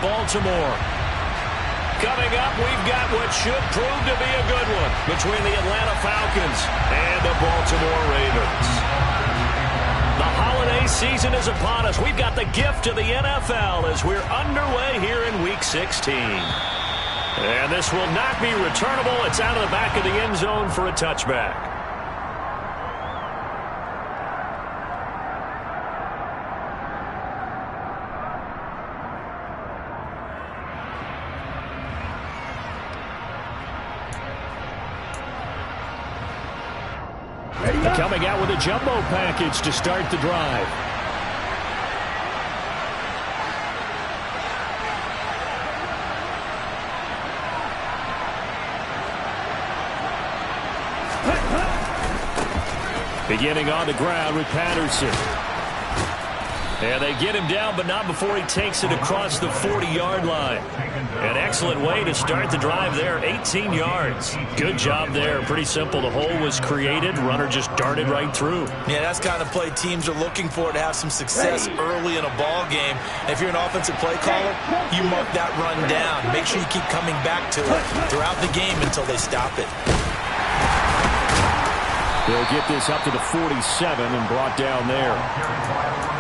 Baltimore. Coming up, we've got what should prove to be a good one between the Atlanta Falcons and the Baltimore Ravens. The holiday season is upon us. We've got the gift of the NFL as we're underway here in Week 16. And this will not be returnable. It's out of the back of the end zone for a touchback. Coming out with a jumbo package to start the drive. Beginning on the ground with Patterson. And they get him down, but not before he takes it across the 40-yard line. An excellent way to start the drive there, 18 yards. Good job there. Pretty simple. The hole was created. Runner just darted right through. Yeah, that's kind of play teams are looking for to have some success early in a ball game. And if you're an offensive play caller, you mark that run down. Make sure you keep coming back to it throughout the game until they stop it. They'll get this up to the 47 and brought down there.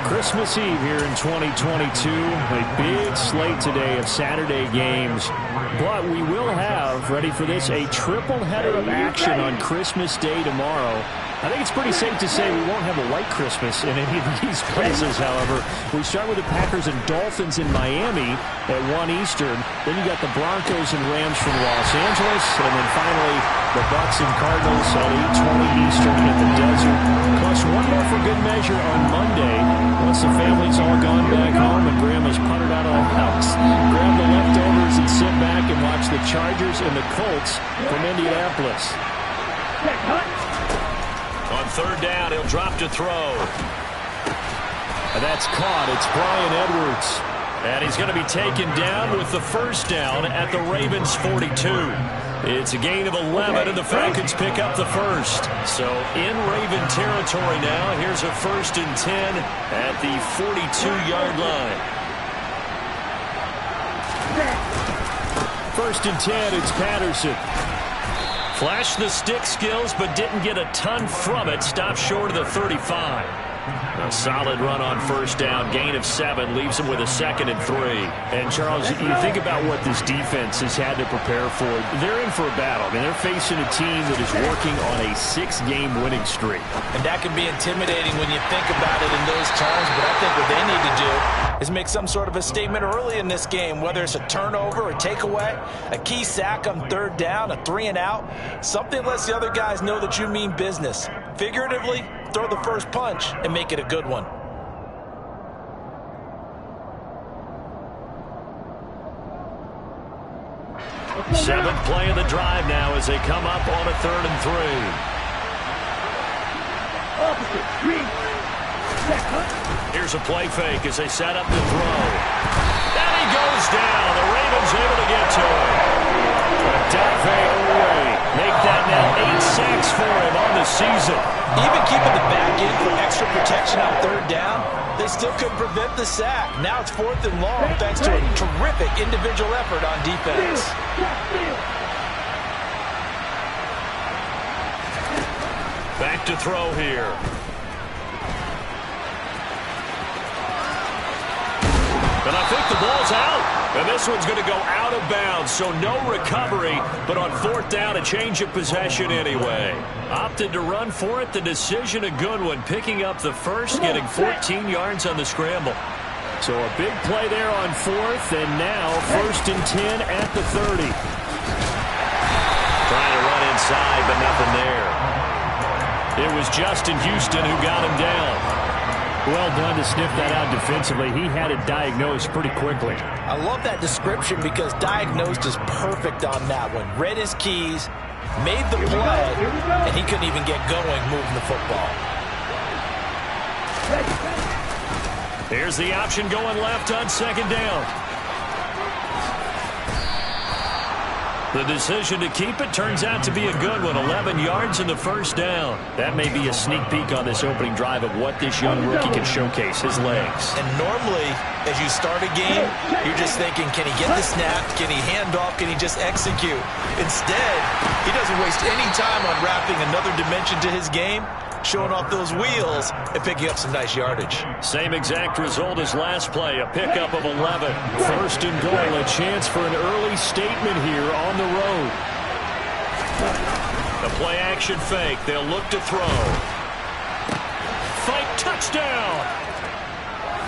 Christmas Eve here in 2022. A big slate today of Saturday games. But we will have, ready for this, a triple header of action on Christmas Day tomorrow. I think it's pretty safe to say we won't have a white Christmas in any of these places, however. We start with the Packers and Dolphins in Miami at 1 Eastern. Then you got the Broncos and Rams from Los Angeles. And then finally, the Bucs and Cardinals at 8:20 Eastern in the desert. Plus one more for good measure on Monday. Once the family's all gone back home and Grandma's puttered out of the house. Grab the leftovers and sit back and watch the Chargers and the Colts from Indianapolis. On third down, he'll drop to throw. And that's caught. It's Bryan Edwards. And he's going to be taken down with the first down at the Ravens' 42. It's a gain of 11, and the Falcons pick up the first. So in Raven territory now. Here's a 1st and 10 at the 42-yard line. 1st and 10, it's Patterson. Flashed the stick skills, but didn't get a ton from it. Stopped short of the 35. A solid run on first down. Gain of 7 leaves him with a 2nd and 3. And, Charles, you think about what this defense has had to prepare for. They're in for a battle. I mean, they're facing a team that is working on a 6-game winning streak. And that can be intimidating when you think about it in those terms. But I think what they need to do is make some sort of a statement early in this game, whether it's a turnover, a takeaway, a key sack on third down, a 3-and-out. Something lets the other guys know that you mean business. Figuratively, throw the first punch and make it a good one. Seventh play of the drive now as they come up on a 3rd and 3. Here's a play fake as they set up the throw. And he goes down. The Ravens able to get to him. Adave away. Make that now 8 sacks for him on the season. Even keeping the back in for extra protection on third down, they still couldn't prevent the sack. Now it's 4th and long thanks to a terrific individual effort on defense. Back to throw here. And I think the ball's out. And this one's going to go out of bounds, so no recovery. But on 4th down, a change of possession anyway. Opted to run for it. The decision a good one. Picking up the first, getting 14 yards on the scramble. So a big play there on 4th, and now 1st and 10 at the 30. Trying to run inside, but nothing there. It was Justin Houston who got him down. Well done to sniff that out defensively. He had it diagnosed pretty quickly. I love that description because diagnosed is perfect on that one. Read his keys, made the play, and he couldn't even get going moving the football. Here's the option going left on 2nd down. The decision to keep it turns out to be a good one. 11 yards in the first down. That may be a sneak peek on this opening drive of what this young rookie can showcase, his legs. And normally, as you start a game, you're just thinking, can he get the snap? Can he hand off? Can he just execute? Instead, he doesn't waste any time unwrapping another dimension to his game, showing off those wheels and picking up some nice yardage. Same exact result as last play, a pickup of 11. First and goal, a chance for an early statement here on the road. The play action fake, they'll look to throw. Fight touchdown!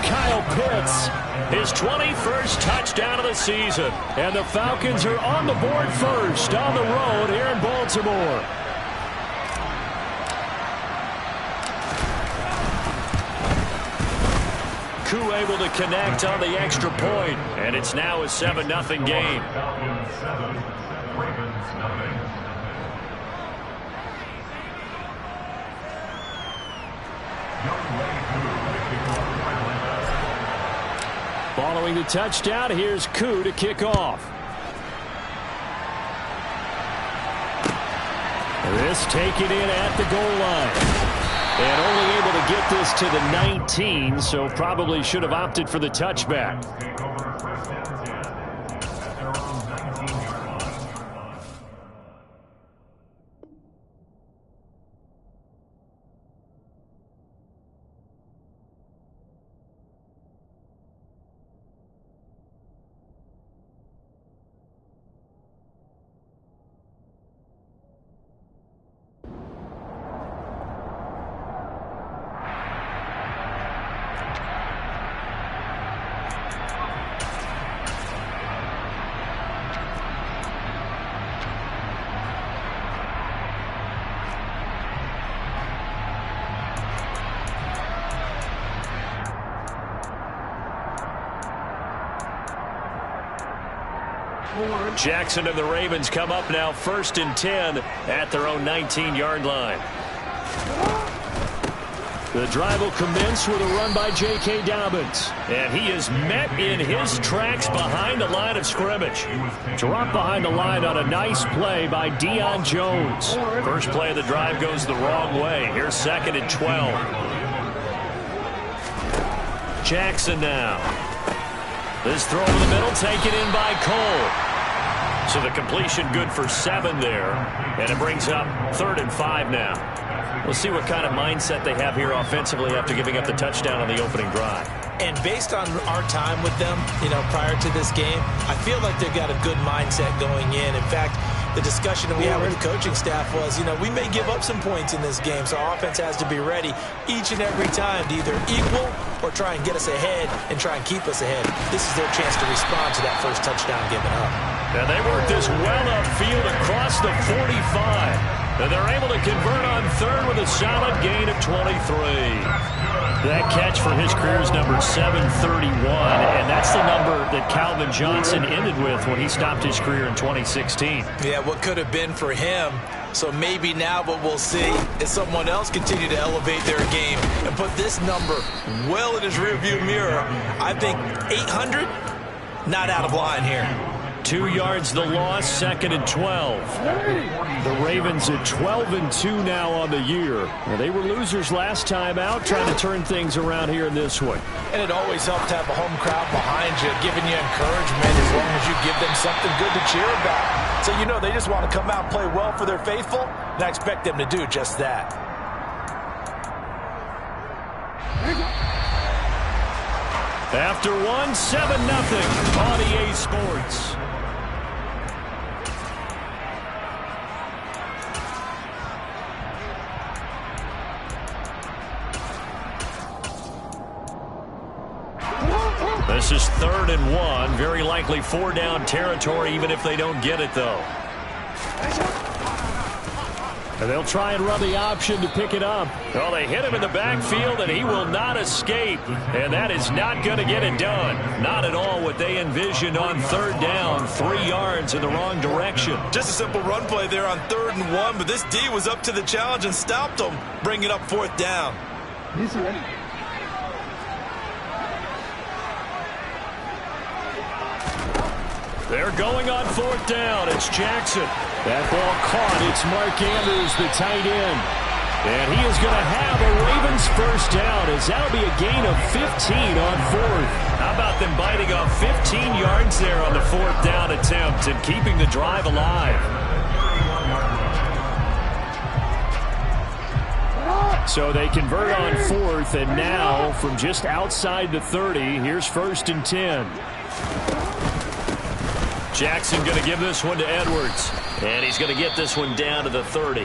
Kyle Pitts, his 21st touchdown of the season. And the Falcons are on the board first on the road here in Baltimore. Koo able to connect on the extra point, and it's now a 7-0 game. Following the touchdown, here's Koo to kick off. This taken in at the goal line. And only able to get this to the 19, so probably should have opted for the touchback. Jackson and the Ravens come up now 1st and 10 at their own 19-yard line. The drive will commence with a run by J.K. Dobbins. And he is met in his tracks behind the line of scrimmage. Dropped behind the line on a nice play by Deion Jones. First play of the drive goes the wrong way. Here's 2nd and 12. Jackson now. This throw over the middle taken in by Cole. So the completion good for 7 there. And it brings up 3rd and 5 now. We'll see what kind of mindset they have here offensively after giving up the touchdown on the opening drive. And based on our time with them, prior to this game, I feel like they've got a good mindset going in. In fact, the discussion that we had with the coaching staff was, we may give up some points in this game, so our offense has to be ready each and every time to either equal or try and get us ahead and try and keep us ahead. This is their chance to respond to that first touchdown given up. And they work this well upfield across the 45. And they're able to convert on 3rd with a solid gain of 23. That catch for his career is number 731, and that's the number that Calvin Johnson ended with when he stopped his career in 2016. Yeah, what could have been for him. So maybe now what we'll see is someone else continue to elevate their game and put this number well in his rearview mirror. I think 800, not out of line here. 2 yards the loss, 2nd and 12. The Ravens at 12-2 now on the year. Well, they were losers last time out, trying to turn things around here in this one. And it always helps to have a home crowd behind you, giving you encouragement as long as you give them something good to cheer about. So they just want to come out and play well for their faithful, and I expect them to do just that. After 7-0 on EA Sports. This is 3rd and 1. Very likely 4-down territory, even if they don't get it, though. And they'll try and run the option to pick it up. Well, they hit him in the backfield, and he will not escape. And that is not going to get it done. Not at all what they envisioned on 3rd down. 3 yards in the wrong direction. Just a simple run play there on 3rd and 1, but this D was up to the challenge and stopped them, bringing up 4th down. They're going on 4th down. It's Jackson. That ball caught. It's Mark Andrews, the tight end. And he is going to have a Ravens first down, as that'll be a gain of 15 on 4th. How about them biting off 15 yards there on the 4th down attempt and keeping the drive alive? So they convert on 4th, and now from just outside the 30, here's 1st and 10. Jackson going to give this one to Edwards. And he's going to get this one down to the 30.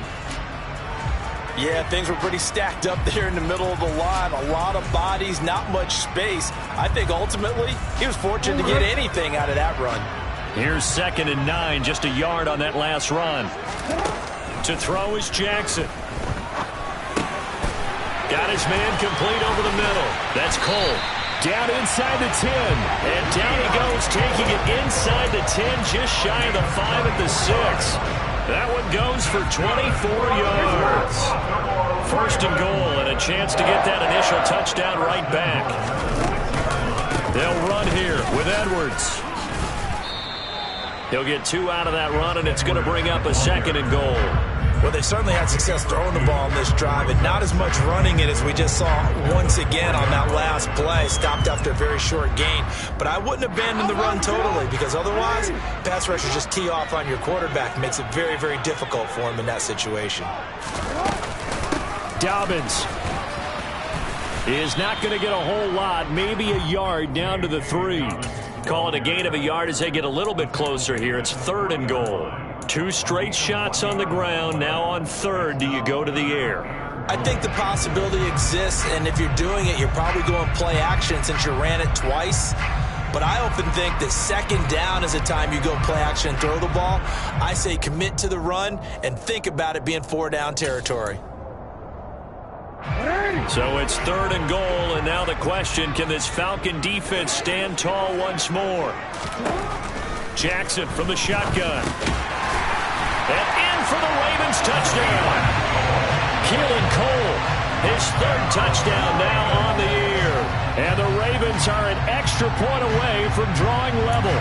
Yeah, things were pretty stacked up there in the middle of the line. A lot of bodies, not much space. I think ultimately he was fortunate to get anything out of that run. Here's 2nd and 9, just a yard on that last run. To throw is Jackson. Got his man complete over the middle. That's Cole. Down inside the 10. And down he goes, taking it inside the 10, just shy of the 5 at the 6. That one goes for 24 yards. 1st and goal, and a chance to get that initial touchdown right back. They'll run here with Edwards. He'll get 2 out of that run, and it's going to bring up a 2nd and goal. Well, they certainly had success throwing the ball on this drive, and not as much running it as we just saw once again on that last play. Stopped after a very short gain. But I wouldn't abandon the run totally, because otherwise, pass rushers just tee off on your quarterback. Makes it very, very difficult for him in that situation. Dobbins is not going to get a whole lot, maybe a yard down to the 3. Call it a gain of a yard as they get a little bit closer here. It's 3rd and goal. 2 straight shots on the ground. Now on 3rd, do you go to the air? I think the possibility exists, and if you're doing it, you're probably going play action since you ran it twice. But I often think that 2nd down is the time you go play action and throw the ball. I say commit to the run and think about it being 4-down territory. So it's 3rd and goal, and now the question, can this Falcon defense stand tall once more? Jackson from the shotgun. And in for the Ravens touchdown. Keelan Cole, his 3rd touchdown now on the year. And the Ravens are an extra point away from drawing level.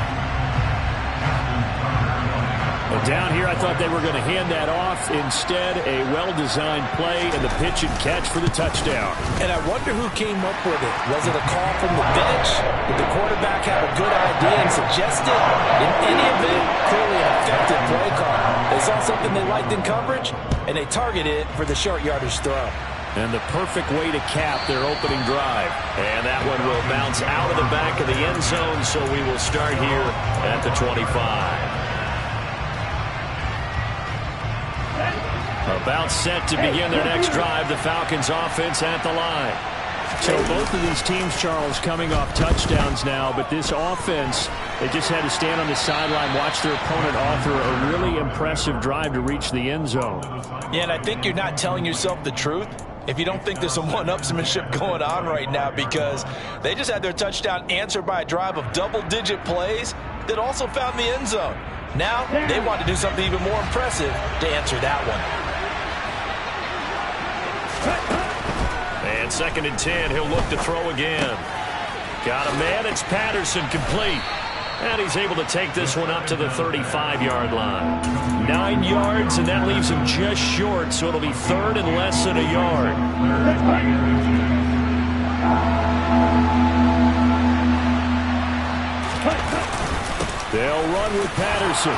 Well, down here, I thought they were going to hand that off. Instead, a well-designed play and the pitch and catch for the touchdown. And I wonder who came up with it. Was it a call from the bench? Did the quarterback have a good idea and suggest it? In any event, clearly an effective play call. They saw something they liked in coverage, and they targeted it for the short yardage throw. And the perfect way to cap their opening drive. And that one will bounce out of the back of the end zone, so we will start here at the 25. About set to begin their next drive, the Falcons offense at the line. So both of these teams, Charles, coming off touchdowns now, but this offense, they just had to stand on the sideline, watch their opponent offer a really impressive drive to reach the end zone. Yeah, and I think you're not telling yourself the truth if you don't think there's some one-upsmanship going on right now, because they just had their touchdown answered by a drive of double-digit plays that also found the end zone. Now they want to do something even more impressive to answer that one. And 2nd and 10, he'll look to throw again. Got a man, it's Patterson, complete. And he's able to take this one up to the 35-yard line. 9 yards, and that leaves him just short, so it'll be 3rd and less than a yard. They'll run with Patterson.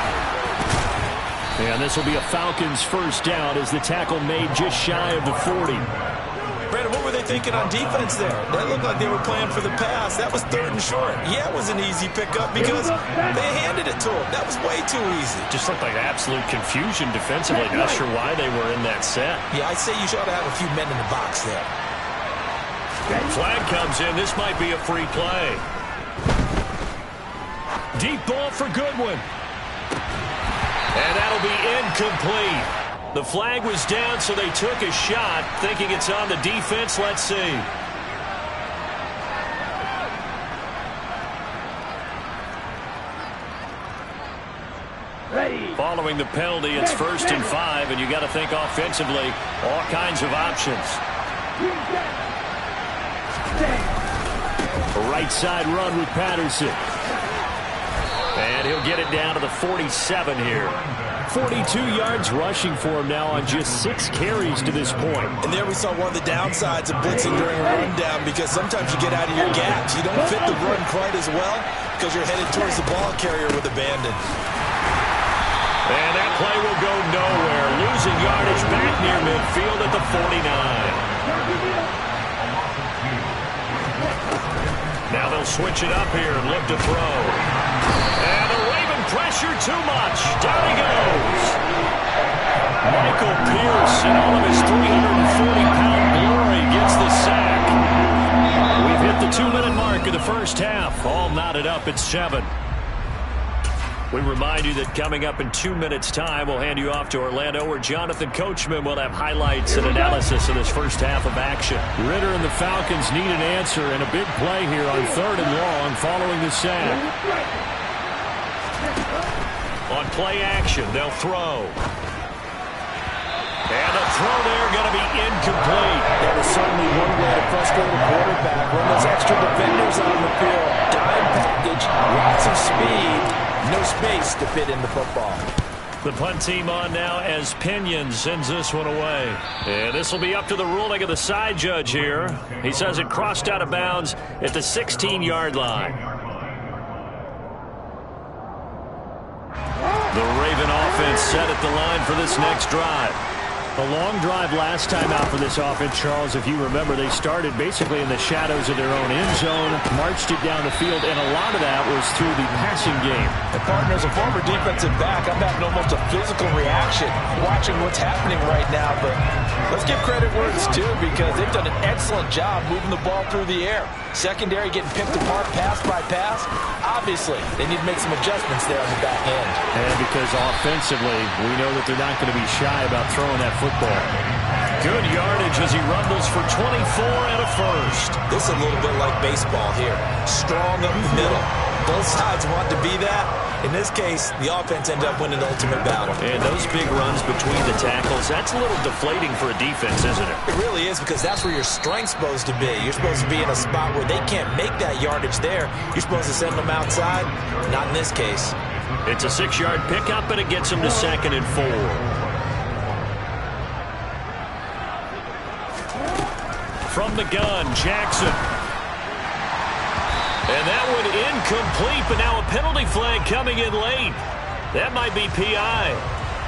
And this will be a Falcons first down as the tackle made just shy of the 40. Brandon, what were they thinking on defense there? That looked like they were playing for the pass. That was 3rd and short. Yeah, it was an easy pickup because they handed it to him. That was way too easy. Just looked like absolute confusion defensively. Not sure why they were in that set. Yeah, I'd say you should have a few men in the box there. Flag comes in. This might be a free play. Deep ball for Goodwin. And that'll be incomplete. The flag was down, so they took a shot, thinking it's on the defense. Let's see. Following the penalty, it's 1st and 5, and you got to think offensively, all kinds of options. A right side run with Patterson. And he'll he'll get it down to the 47 here. 42 yards rushing for him now on just 6 carries to this point. And there we saw one of the downsides of blitzing during a rundown, because sometimes you get out of your gaps. You don't fit the run quite as well because you're headed towards the ball carrier with abandon. And that play will go nowhere. Losing yardage back near midfield at the 49. Now they'll switch it up here and look to throw. And the Raven pressure too much. Down he goes. Michael Pierce, in all of his 340-pound glory, gets the sack. We've hit the 2-minute mark of the first half. All knotted up at 7. We remind you that coming up in 2 minutes' time, we'll hand you off to Orlando, where Jonathan Coachman will have highlights and analysis of this first half of action. Ritter and the Falcons need an answer, and a big play here on 3rd and long following the sack. On play action, they'll throw. And the throw there going to be incomplete. That is certainly one way to frustrate a quarterback. When those extra defenders on the field, dime package, lots of speed. No space to fit in the football. The punt team on now as Pinion sends this one away. And this will be up to the ruling of the side judge here. He says it crossed out of bounds at the 16-yard line. The Raven offense set at the line for this next drive. A long drive last time out for this offense, Charles. If you remember, they started basically in the shadows of their own end zone, marched it down the field, and a lot of that was through the passing game. And partner, as a former defensive back, I'm having almost a physical reaction watching what's happening right now. But let's give credit where it's due, because they've done an excellent job moving the ball through the air. Secondary getting picked apart pass by pass. Obviously, they need to make some adjustments there on the back end. And because offensively, we know that they're not going to be shy about throwing that football. Good yardage as he rumbles for 24 and a first. This is a little bit like baseball here. Strong up the middle. Both sides want to be that. In this case, the offense ended up winning the ultimate battle. And those big runs between the tackles, that's a little deflating for a defense, isn't it? It really is, because that's where your strength's supposed to be. You're supposed to be in a spot where they can't make that yardage there. You're supposed to send them outside. Not in this case. It's a 6-yard pickup, and it gets them to 2nd and 4. From the gun, Jackson. And that one incomplete, but now a penalty flag coming in late. That might be PI.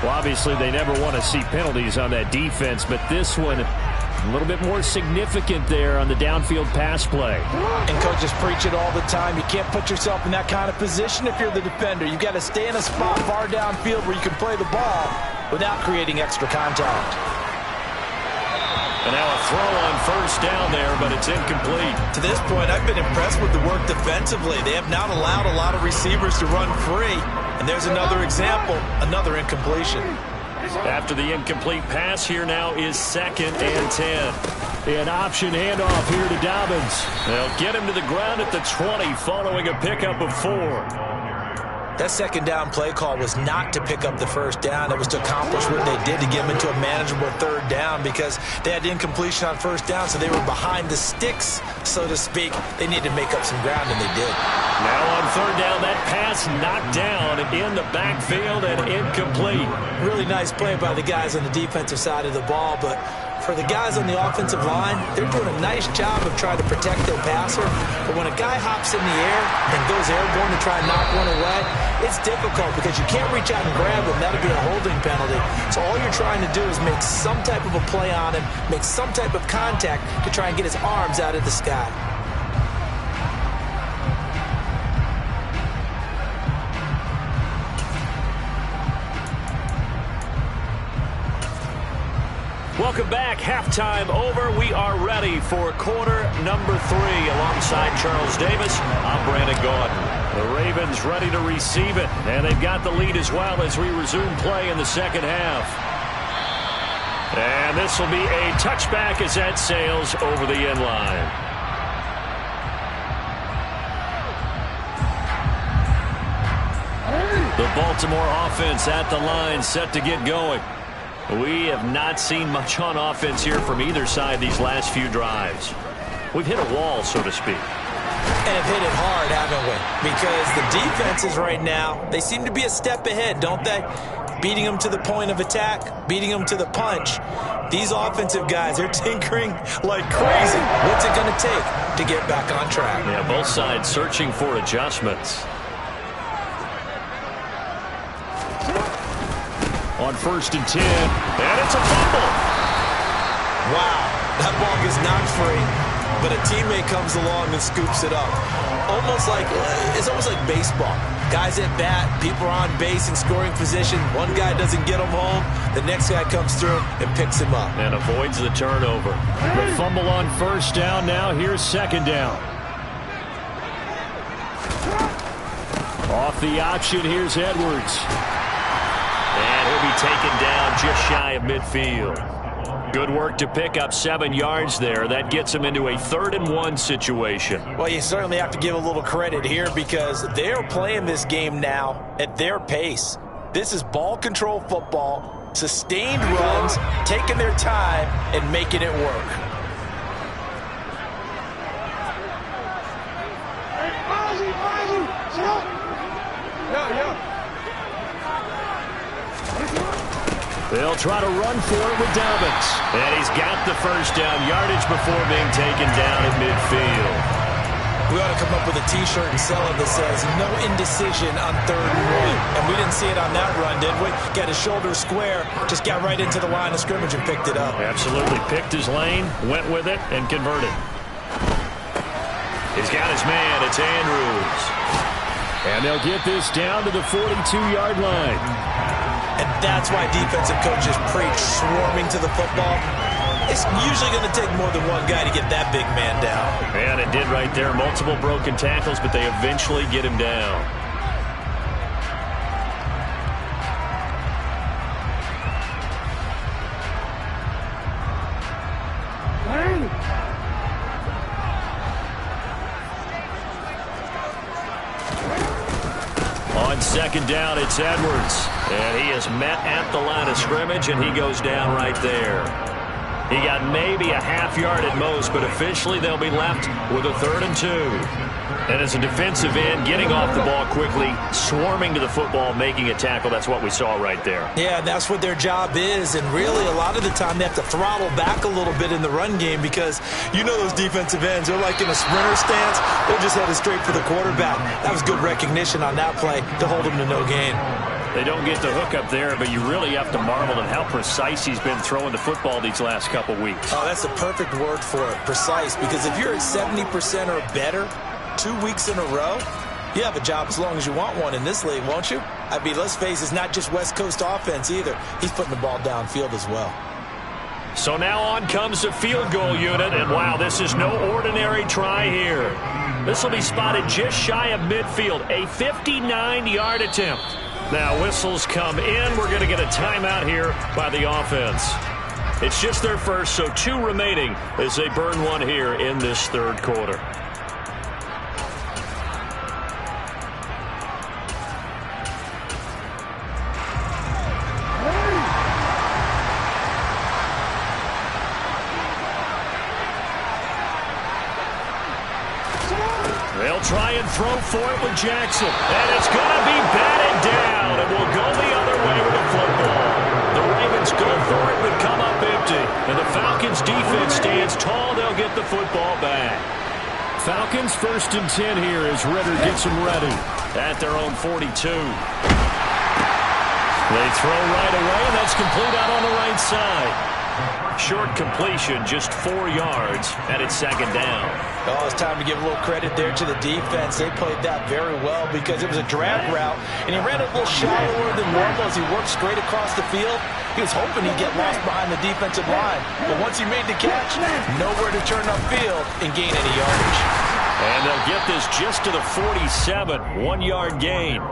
Well, obviously, they never want to see penalties on that defense, but this one, a little bit more significant there on the downfield pass play. And coaches preach it all the time. You can't put yourself in that kind of position if you're the defender. You've got to stay in a spot far downfield where you can play the ball without creating extra contact. And now a throw on 1st down there, but it's incomplete. To this point, I've been impressed with the work defensively. They have not allowed a lot of receivers to run free. And there's another example, another incompletion. After the incomplete pass, here now is 2nd and 10. An option handoff here to Dobbins. They'll get him to the ground at the 20 following a pickup of 4. That 2nd down play call was not to pick up the 1st down. It was to accomplish what they did, to get them into a manageable 3rd down, because they had incompletion on 1st down, so they were behind the sticks, so to speak. They needed to make up some ground, and they did. Now on 3rd down, that pass knocked down in the backfield and incomplete. Really nice play by the guys on the defensive side of the ball, but for the guys on the offensive line, they're doing a nice job of trying to protect their passer. But when a guy hops in the air and goes airborne to try and knock one away, it's difficult because you can't reach out and grab him. That'll be a holding penalty. So all you're trying to do is make some type of a play on him, make some type of contact to try and get his arms out of the sky. Welcome back. Halftime over. We are ready for quarter number 3. Alongside Charles Davis, I'm Brandon Gaudin. The Ravens ready to receive it, and they've got the lead as well as we resume play in the 2nd half. And this will be a touchback as that sails over the end line. The Baltimore offense at the line, set to get going. We have not seen much on offense here from either side these last few drives. We've hit a wall, so to speak. And have hit it hard, haven't we? Because the defenses right now, they seem to be a step ahead, don't they? Beating them to the point of attack, beating them to the punch. These offensive guys are tinkering like crazy. What's it going to take to get back on track? Yeah, both sides searching for adjustments. On 1st and 10, and it's a fumble. Wow, that ball gets knocked free, but a teammate comes along and scoops it up. It's almost like baseball. Guys at bat, people are on base in scoring position. One guy doesn't get him home. The next guy comes through and picks him up. And avoids the turnover. The fumble on 1st down. Now here's 2nd down. Off the option, here's Edwards. And he'll be taken down just shy of midfield. Good work to pick up 7 yards there. That gets him into a 3rd and 1 situation. Well, you certainly have to give a little credit here because they're playing this game now at their pace. This is ball control football, sustained runs, taking their time and making it work. They'll try to run for it with Dobbins. And he's got the 1st down yardage before being taken down at midfield. We ought to come up with a T-shirt and sell it that says, no indecision on 3rd and 1. And we didn't see it on that run, did we? Got his shoulder square, just got right into the line of scrimmage and picked it up. Absolutely. Picked his lane, went with it, and converted. He's got his man. It's Andrews. And they'll get this down to the 42-yard line. And that's why defensive coaches preach swarming to the football. It's usually going to take more than one guy to get that big man down. And it did right there. Multiple broken tackles, but they eventually get him down. On 2nd down, it's Edwards. And he is met at the line of scrimmage, and he goes down right there. He got maybe a half yard at most, but officially they'll be left with a 3rd and 2. And as a defensive end, getting off the ball quickly, swarming to the football, making a tackle, that's what we saw right there. Yeah, that's what their job is, and really a lot of the time they have to throttle back a little bit in the run game because you know those defensive ends, they're like in a sprinter stance, they're just headed straight for the quarterback. That was good recognition on that play to hold him to no gain. They don't get the hook up there, but you really have to marvel at how precise he's been throwing the football these last couple weeks. Oh, that's the perfect word for it, precise, because if you're at 70% or better 2 weeks in a row, you have a job as long as you want one in this league, won't you? I mean, let's face it, it's not just West Coast offense either. He's putting the ball downfield as well. So now on comes the field goal unit, and wow, this is no ordinary try here. This will be spotted just shy of midfield, a 59-yard attempt. Now whistles come in. We're going to get a timeout here by the offense. It's just their first, so 2 remaining as they burn one here in this 3rd quarter. They'll try and throw for it with Jackson. And it's going to be batted down. It will go the other way with the football. The Ravens go for it but come up empty. And the Falcons defense stands tall. They'll get the football back. Falcons 1st and 10 here as Ritter gets them ready. At their own 42. They throw right away, and that's complete out on the right side. Short completion, just 4 yards, and it's 2nd down. Oh, it's time to give a little credit there to the defense. They played that very well because it was a drag route, and he ran a little shallower than normal as he worked straight across the field. He was hoping he'd get lost behind the defensive line, but once he made the catch, nowhere to turn upfield and gain any yardage. And they'll get this just to the 47, 1-yard gain.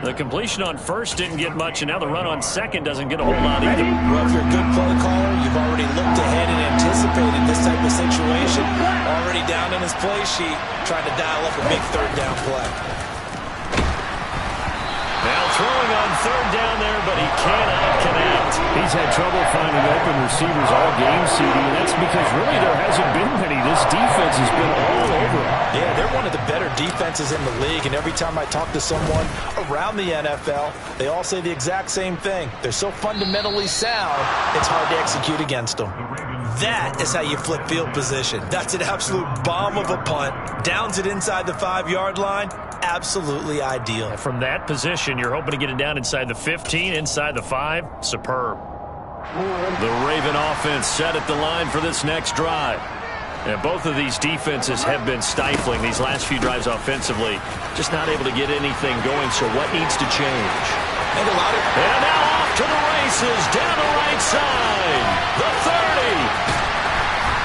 The completion on 1st didn't get much, and now the run on 2nd doesn't get a whole lot either. Well, if you're a good play caller, you've already looked ahead and anticipated this type of situation. Already down in his play sheet, trying to dial up a big 3rd down play. Now throwing on 3rd down there, but he cannot connect. He's had trouble finding open receivers all game, CD, and that's because really there hasn't been many. This defense has been all over him. Yeah, they're one of the better defenses in the league, and every time I talk to someone around the NFL, they all say the exact same thing. They're so fundamentally sound, it's hard to execute against them. That is how you flip field position. That's an absolute bomb of a punt. Downs it inside the 5-yard line. Absolutely ideal. From that position, you're hoping to get it down inside the 15, inside the 5. Superb. The Raven offense set at the line for this next drive. And both of these defenses have been stifling these last few drives offensively. Just not able to get anything going, so what needs to change? And now off to the races, down the right side. The 30.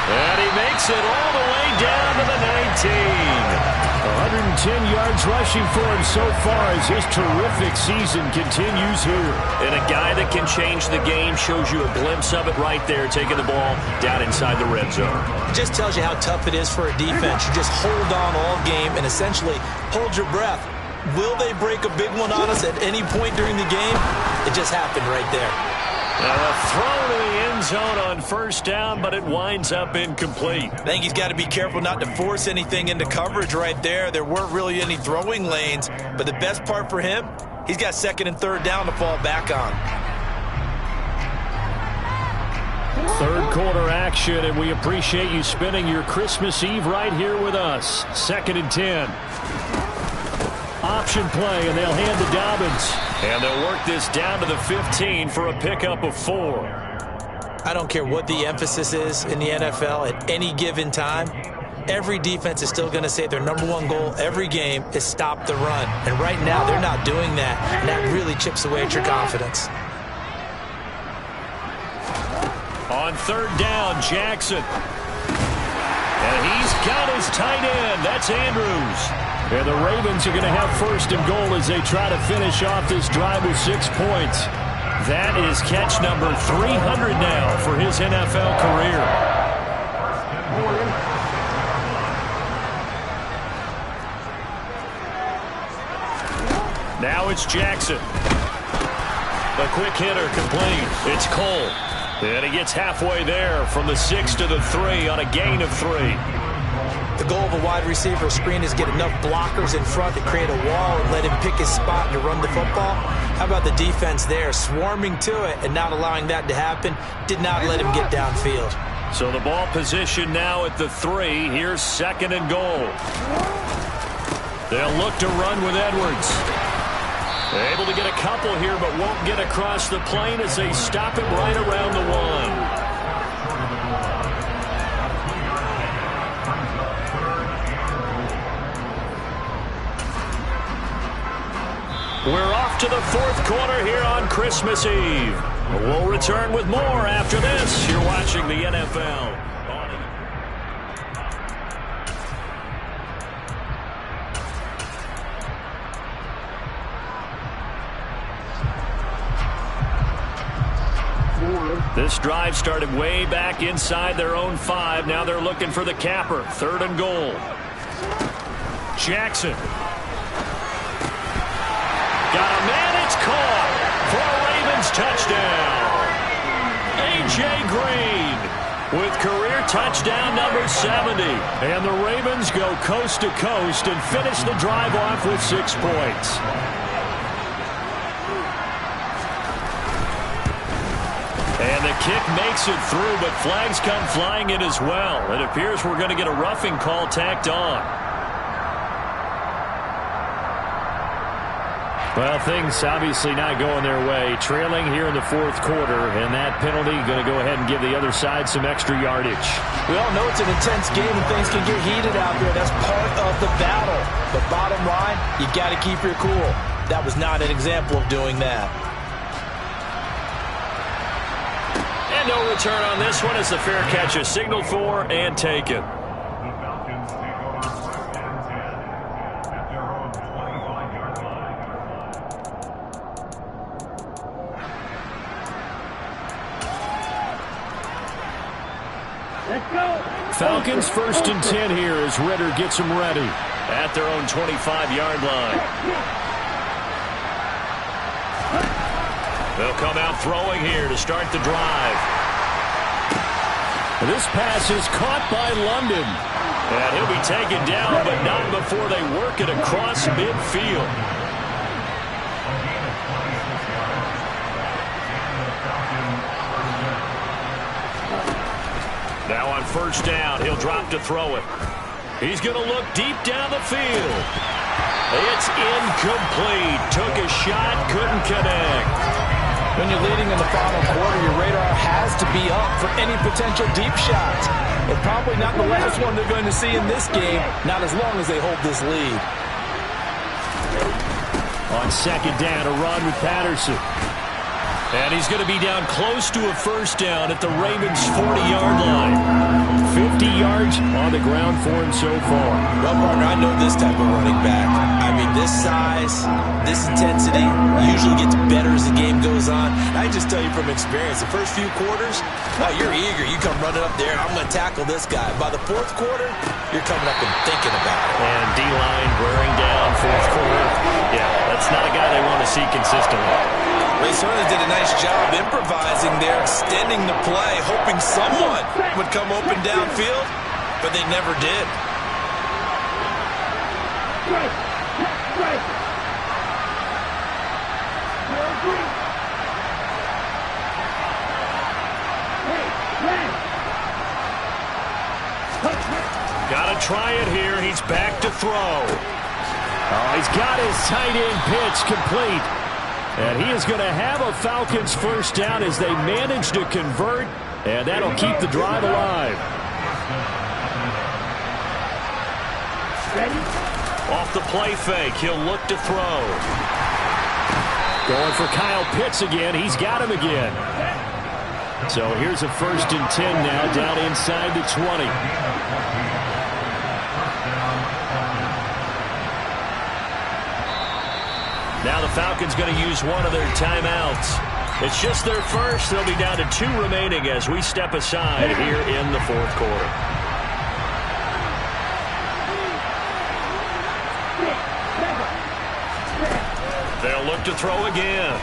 And he makes it all the way down to the 19. 110 yards rushing for him so far as his terrific season continues here. And a guy that can change the game, shows you a glimpse of it right there, taking the ball down inside the red zone. It just tells you how tough it is for a defense. You just hold on all game and essentially hold your breath. Will they break a big one on us at any point during the game? It just happened right there. A throw to the end zone on first down, but it winds up incomplete. I think he's got to be careful not to force anything into coverage right there. There weren't really any throwing lanes, but the best part for him, he's got second and third down to fall back on. Third quarter action, and we appreciate you spending your Christmas Eve right here with us. 2nd and 10. Option play, and they'll hand to Dobbins. And they'll work this down to the 15 for a pickup of 4. I don't care what the emphasis is in the NFL at any given time. Every defense is still going to say their #1 goal every game is stop the run. And right now, they're not doing that, and that really chips away at your confidence. On third down, Jackson. And he's got his tight end. That's Andrews. And the Ravens are going to have first and goal as they try to finish off this drive with 6 points. That is catch number 300 now for his NFL career. Now it's Jackson. A quick hitter complete. It's Cole. And he gets halfway there from the 6 to the 3 on a gain of 3. The goal of a wide receiver screen is get enough blockers in front to create a wall and let him pick his spot to run the football. How about the defense there, swarming to it and not allowing that to happen? Did not let him get downfield. So the ball position now at the 3. Here's 2nd and goal. They'll look to run with Edwards. Able to get a couple here, but won't get across the plane as they stop him right around the 1. We're off to the 4th quarter here on Christmas Eve. We'll return with more after this. You're watching the NFL. This drive started way back inside their own 5. Now they're looking for the capper. 3rd and goal. Jackson. Got a man, it's caught for a Ravens touchdown. A.J. Green with career touchdown number 70. And the Ravens go coast to coast and finish the drive off with 6 points. And the kick makes it through, but flags come flying in as well. It appears we're going to get a roughing call tacked on. Well, things obviously not going their way. Trailing here in the 4th quarter, and that penalty going to go ahead and give the other side some extra yardage. We all know it's an intense game and things can get heated out there. That's part of the battle. But bottom line, you got to keep your cool. That was not an example of doing that. And no return on this one as the fair catch is signaled for and taken. Falcons 1st and 10 here as Ritter gets them ready at their own 25-yard line. They'll He'll come out throwing here to start the drive. This pass is caught by London. And he'll be taken down, but not before they work it across midfield. Now on first down, he'll drop to throw it. He's going to look deep down the field. It's incomplete. Took a shot, couldn't connect. When you're leading in the final quarter, your radar has to be up for any potential deep shots. But probably not the last one they're going to see in this game, not as long as they hold this lead. On second down, a run with Patterson. And he's going to be down close to a first down at the Ravens' 40-yard line. 50 yards on the ground for him so far. Well, partner, I know this type of running back. I mean, this size, this intensity usually gets better as the game goes on. I just tell you from experience, the first few quarters, oh, you're eager. You come running up there, I'm going to tackle this guy. By the fourth quarter, you're coming up and thinking about it. And D-line wearing down fourth quarter. Yeah, that's not a guy they want to see consistently. They certainly did a nice job improvising there, extending the play, hoping someone would come open downfield, but they never did. Got to try it here. He's back to throw. Oh, he's got his tight end pitch complete. And he is going to have a Falcons first down as they manage to convert, and that'll keep the drive alive. Ready? Off the play fake, he'll look to throw. Going for Kyle Pitts again. He's got him again. So here's a 1st and 10 now, down inside the 20. Now the Falcons going to use one of their timeouts. It's just their first. They'll be down to 2 remaining as we step aside here in the fourth quarter. They'll look to throw again.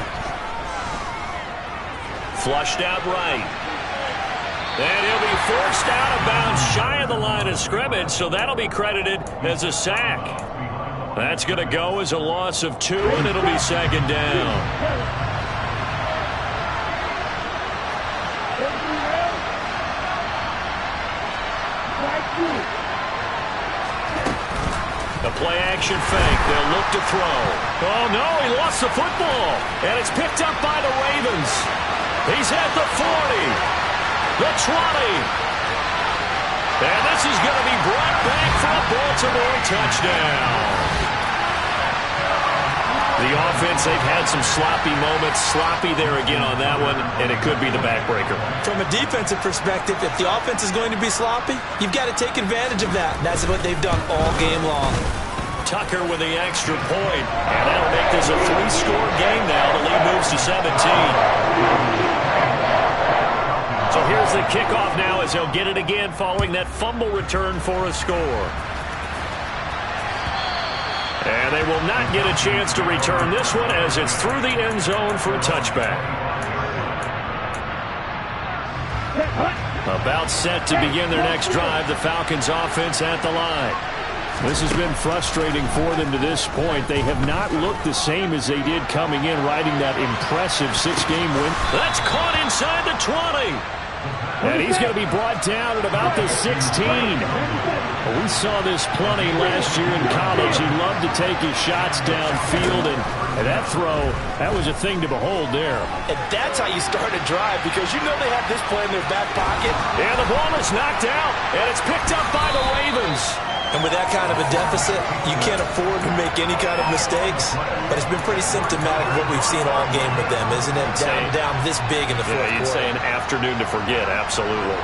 Flushed out right. And he'll be forced out of bounds shy of the line of scrimmage, so that'll be credited as a sack. That's going to go as a loss of 2, and it'll be second down. The play-action fake. They'll look to throw. Oh, no, he lost the football. And it's picked up by the Ravens. He's at the 40, the 20. And this is going to be brought back for a Baltimore touchdown. The offense, they've had some sloppy moments. Sloppy there again on that one, and it could be the backbreaker. From a defensive perspective, if the offense is going to be sloppy, you've got to take advantage of that. And that's what they've done all game long. Tucker with the extra point, and that'll make this a 3-score game now. The lead moves to 17. So here's the kickoff now as they'll get it again following that fumble return for a score. And they will not get a chance to return this one as it's through the end zone for a touchback. About set to begin their next drive, the Falcons offense at the line. This has been frustrating for them to this point. They have not looked the same as they did coming in, riding that impressive 6-game win. That's caught inside the 20. And he's going to be brought down at about the 16. We saw this plenty last year in college. He loved to take his shots downfield, and that throw, that was a thing to behold there. And that's how you start a drive, because you know they have this play in their back pocket. And the ball is knocked out, and it's picked up by the Ravens. And with that kind of a deficit, you can't afford to make any kind of mistakes. But it's been pretty symptomatic of what we've seen all game with them, isn't it? Down this big in the fourth quarter. You'd say an afternoon to forget, absolutely.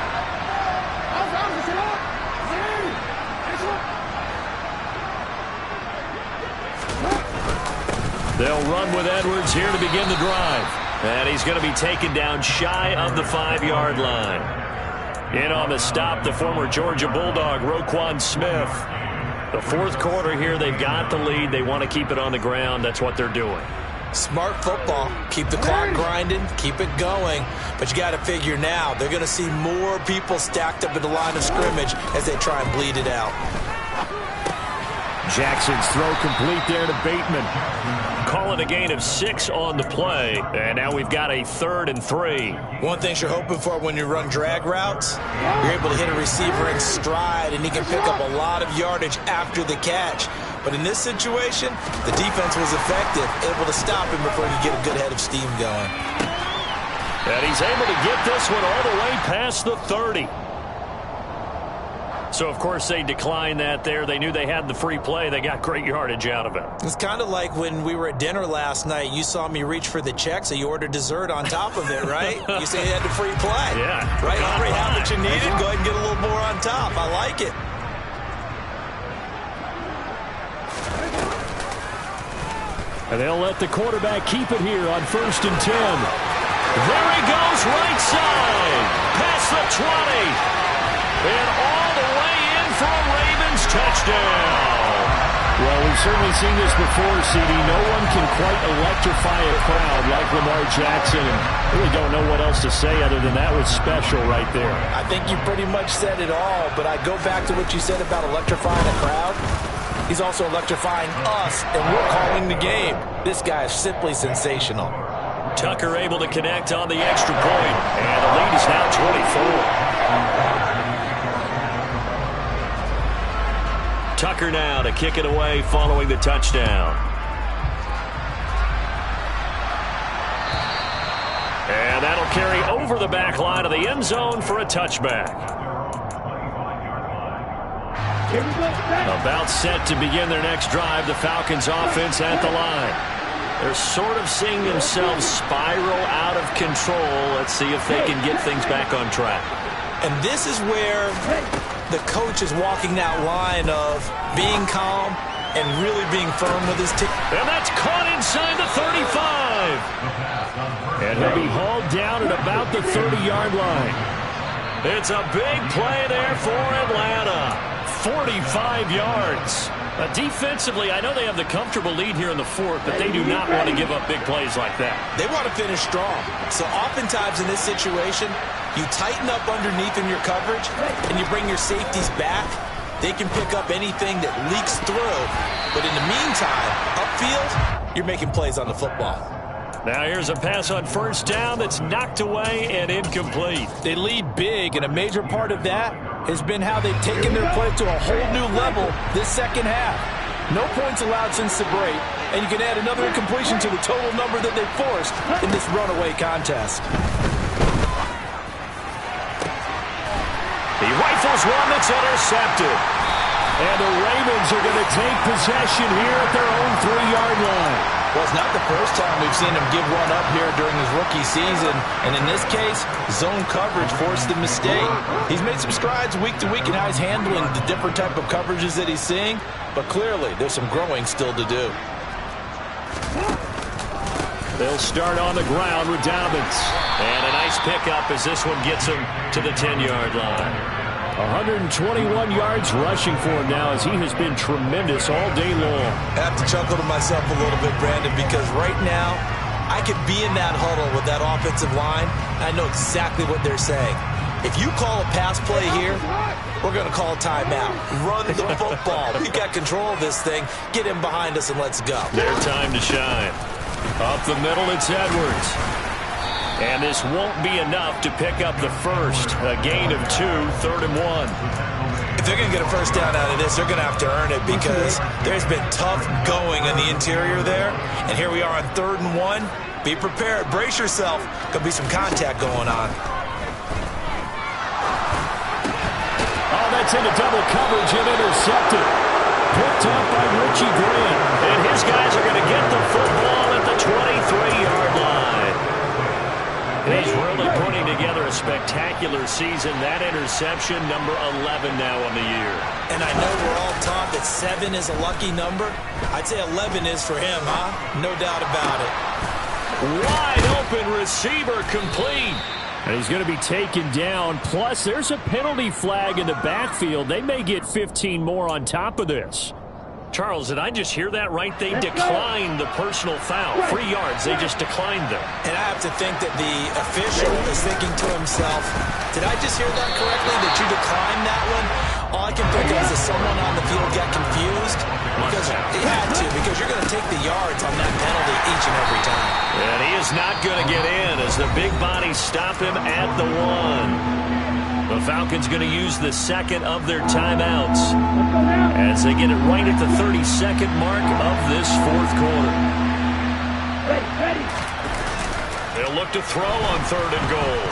They'll run with Edwards here to begin the drive. And he's going to be taken down shy of the 5-yard line. In on the stop, the former Georgia Bulldog, Roquan Smith. The fourth quarter here, they've got the lead. They want to keep it on the ground. That's what they're doing. Smart football. Keep the clock grinding, keep it going. But you got to figure now, they're going to see more people stacked up at the line of scrimmage as they try and bleed it out. Jackson's throw complete there to Bateman. Calling a gain of 6 on the play. And now we've got a 3rd and 3. One thing you're hoping for when you run drag routes, you're able to hit a receiver in stride, and he can pick up a lot of yardage after the catch. But in this situation, the defense was effective, able to stop him before he could get a good head of steam going. And he's able to get this one all the way past the 30. So, of course, they declined that there. They knew they had the free play. They got great yardage out of it. It's kind of like when we were at dinner last night. You saw me reach for the check, so you ordered dessert on top of it, right? You say you had the free play. Yeah. Right? You already have what you needed. Go ahead and get a little more on top. I like it. And they'll let the quarterback keep it here on 1st and 10. There he goes, right side. Past the 20. And all the way in for a Ravens touchdown. Well, we've certainly seen this before, CD. No one can quite electrify a crowd like Lamar Jackson. And really don't know what else to say other than that was special right there. I think you pretty much said it all, but I go back to what you said about electrifying a crowd. He's also electrifying us, and we're calling the game. This guy is simply sensational. Tucker able to connect on the extra point, and the lead is now 24. Tucker now to kick it away following the touchdown. And that'll carry over the back line of the end zone for a touchback. About set to begin their next drive, the Falcons offense at the line. They're sort of seeing themselves spiral out of control. Let's see if they can get things back on track. And this is where the coach is walking that line of being calm and really being firm with his team. And that's caught inside the 35. And he'll be hauled down at about the 30-yard line. It's a big play there for Atlanta. 45 yards. Defensively, I know they have the comfortable lead here in the 4th, but they do not want to give up big plays like that. They want to finish strong. So oftentimes in this situation, you tighten up underneath in your coverage, and you bring your safeties back. They can pick up anything that leaks through. But in the meantime, upfield, you're making plays on the football. Now here's a pass on 1st down that's knocked away and incomplete. They lead big, and a major part of that has been how they've taken their play to a whole new level this second half. No points allowed since the break, and you can add another incompletion to the total number that they've forced in this runaway contest. He rifles one that's intercepted. And the Ravens are going to take possession here at their own 3-yard line. Well, it's not the first time we've seen him give one up here during his rookie season. And in this case, zone coverage forced the mistake. He's made some strides week to week in how he's handling the different type of coverages that he's seeing. But clearly, there's some growing still to do. They'll start on the ground with Dobbins. And a nice pickup as this one gets him to the 10-yard line. 121 yards rushing for him now as he has been tremendous all day long. I have to chuckle to myself a little bit, Brandon, because right now I could be in that huddle with that offensive line. I know exactly what they're saying. If you call a pass play here, we're going to call a timeout. Run the football. We got control of this thing. Get him behind us and let's go. Their time to shine. Up the middle, it's Edwards. And this won't be enough to pick up the first. A gain of 2, 3rd and 1. If they're going to get a first down out of this, they're going to have to earn it because there's been tough going in the interior there. And here we are on 3rd and 1. Be prepared. Brace yourself. Could be some contact going on. Oh, that's into double coverage and intercepted. Picked up by Richie Grant. And his guys are going to get the football at the 23-yard line. He's really putting together a spectacular season. That interception, number 11 now on the year. And I know we're all taught that 7 is a lucky number. I'd say 11 is for him, huh? No doubt about it. Wide open receiver complete. And he's going to be taken down. Plus, there's a penalty flag in the backfield. They may get 15 more on top of this. Charles, did I just hear that right? They declined the personal foul. 3 yards, they just declined them. And I have to think that the official is thinking to himself, did I just hear that correctly, that you declined that one? All I can think of is someone on the field got confused. Because he had to, because you're going to take the yards on that penalty each and every time. And he is not going to get in as the big bodies stop him at the 1. The Falcons going to use the second of their timeouts as they get it right at the 32nd mark of this fourth quarter. They'll look to throw on 3rd and goal.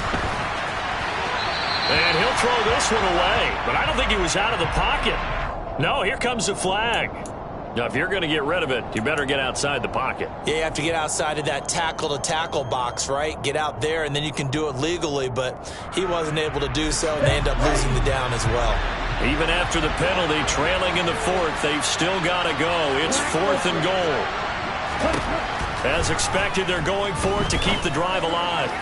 And he'll throw this one away, but I don't think he was out of the pocket. No, here comes the flag. Now, if you're going to get rid of it, you better get outside the pocket. Yeah, you have to get outside of that tackle-to-tackle box, right? Get out there, and then you can do it legally, but he wasn't able to do so, and they end up losing the down as well. Even after the penalty, trailing in the 4th, they've still got to go. It's 4th and goal. As expected, they're going for it to keep the drive alive.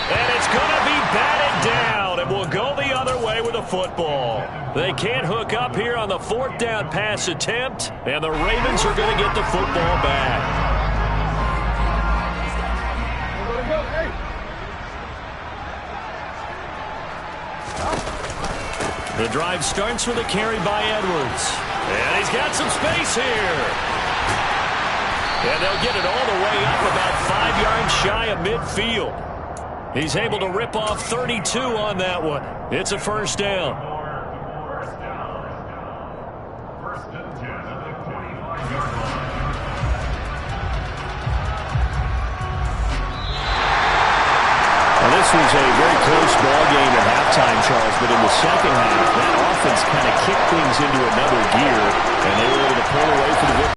And it's going to be batted down, and will go the other way with a football. They can't hook up here on the 4th down pass attempt, and the Ravens are going to get the football back. The drive starts with a carry by Edwards. And he's got some space here. And they'll get it all the way up about 5 yards shy of midfield. He's able to rip off 32 on that one. It's a first down. Well, this was a very close ball game at halftime, Charles, but in the second half, that offense kind of kicked things into another gear, and they were able to pull away for the victory.